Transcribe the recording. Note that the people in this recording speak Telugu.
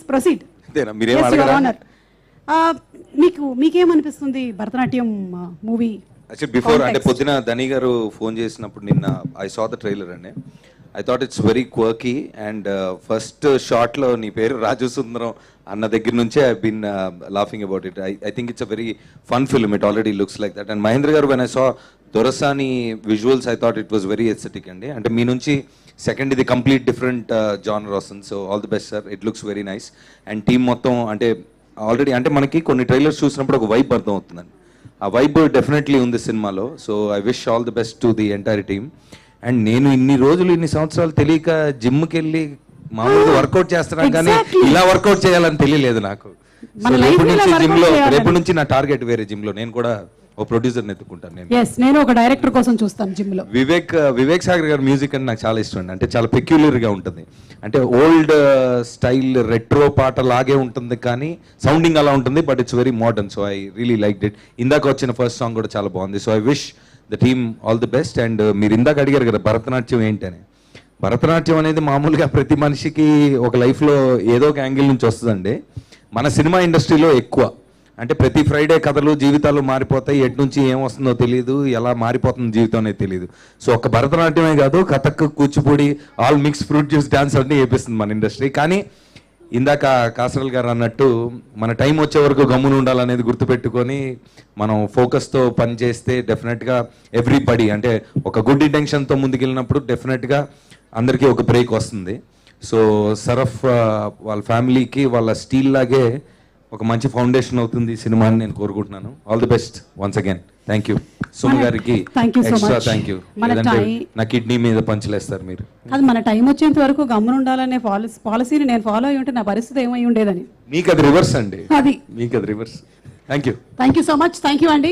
ప్రొసీడ్. మీరేం అడగరా? మీకేమనిపిస్తుంది భరతనాట్యం మూవీ? యాక్చువల్లీ బిఫోర్ అంటే పొద్దున ధని గారు ఫోన్ చేసినప్పుడు నిన్న ఐ సా ద ట్రైలర్ అండి. I thought it's very quirky and first షాట్లో నీ పేరు రాజు సుందరం అన్న దగ్గర నుంచే I been laughing about it. I think it's a very fun film. It already looks like that. And Mahendra గారు when I saw Dorasani visuals I thought it was very aesthetic అండి. అంటే మీ నుంచి సెకండ్ ఇది కంప్లీట్ డిఫరెంట్ జానర్ వస్తుంది. So all the best sir, it looks very nice. And team మొత్తం అంటే ఆల్రెడీ అంటే మనకి కొన్ని ట్రైలర్స్ చూసినప్పుడు ఒక వైబ్ అర్థం అవుతుందండి. ఆ వైబ్ డెఫినెట్లీ ఉంది సినిమాలో. So I wish all the best to the entire team. And నేను ఇన్ని సంవత్సరాలు తెలియక జిమ్కి వెళ్ళి మామూలుగా వర్కౌట్ చేస్తున్నాను కానీ ఇలా వర్కౌట్ చేయాలని తెలియలేదు నాకు. రేపు నుంచి నా టార్గెట్ వేరే జిమ్ లో నేను కూడా ఓ ప్రొడ్యూసర్ ఎత్తుకుంటాను. నేను ఒక డైరెక్టర్ కోసం చూస్తాను జిమ్ లో. వివేక్ సాగర్ గారి మ్యూజిక్ అంటే నాకు చాలా ఇష్టం అండి. అంటే చాలా పెక్యులర్ గా ఉంటుంది. అంటే ఓల్డ్ స్టైల్ రెట్రో పాట లాగే ఉంటుంది కానీ సౌండింగ్ అలా ఉంటుంది, but it's very modern. So I really like it. ఇందాక వచ్చిన ఫస్ట్ సాంగ్ కూడా చాలా బాగుంది. So I wish the team all the best. And మీరు ఇందాక అడిగారు కదా భరతనాట్యం ఏంటని. భరతనాట్యం అనేది మామూలుగా ప్రతి మనిషికి ఒక లైఫ్లో ఏదో ఒక యాంగిల్ నుంచి వస్తుందండి. మన సినిమా ఇండస్ట్రీలో ఎక్కువ అంటే ప్రతి ఫ్రైడే కథలు జీవితాలు మారిపోతాయి. ఎటు నుంచి ఏం వస్తుందో తెలియదు, ఎలా మారిపోతుంది జీవితం అనేది తెలియదు. సో ఒక భరతనాట్యమే కాదు, Kathak, Kuchipudi, all mix fruit juice dance అన్నీ వేపిస్తుంది మన ఇండస్ట్రీ. కానీ ఇందాక కాసరల్ గారు అన్నట్టు మన టైం వచ్చే వరకు గమ్మున ఉండాలనేది గుర్తుపెట్టుకొని మనం ఫోకస్తో పని చేస్తే డెఫినెట్గా ఎవ్రీబడి అంటే ఒక గుడ్ ఇంటెన్షన్తో ముందుకెళ్ళినప్పుడు డెఫినెట్గా అందరికీ ఒక బ్రేక్ వస్తుంది. సో సరఫ్ వాళ్ళ ఫ్యామిలీకి వాళ్ళ స్టీల్ లాగే ఒక మంచి ఫౌండేషన్ అవుతుంది ఈ సినిమా అని నేను కోరుకుంటున్నాను. All the best once again. Thank you. Suma గారికి ఎక్స్ట్రా థ్యాంక్ యూ. నా కిడ్నీ మీద పంచలేస్తారు మీరు. అది మన టైం వచ్చేంత వరకు గమ్మున ఉండాలనే పాలసీని నేను ఫాలో అయ్యి ఉంటే నా పరిస్థితి ఏమై ఉండేదని. మీకు అది రివర్స్ అండి. మీకు అది reverse. Thank you. Thank you so much. Thank you అండి.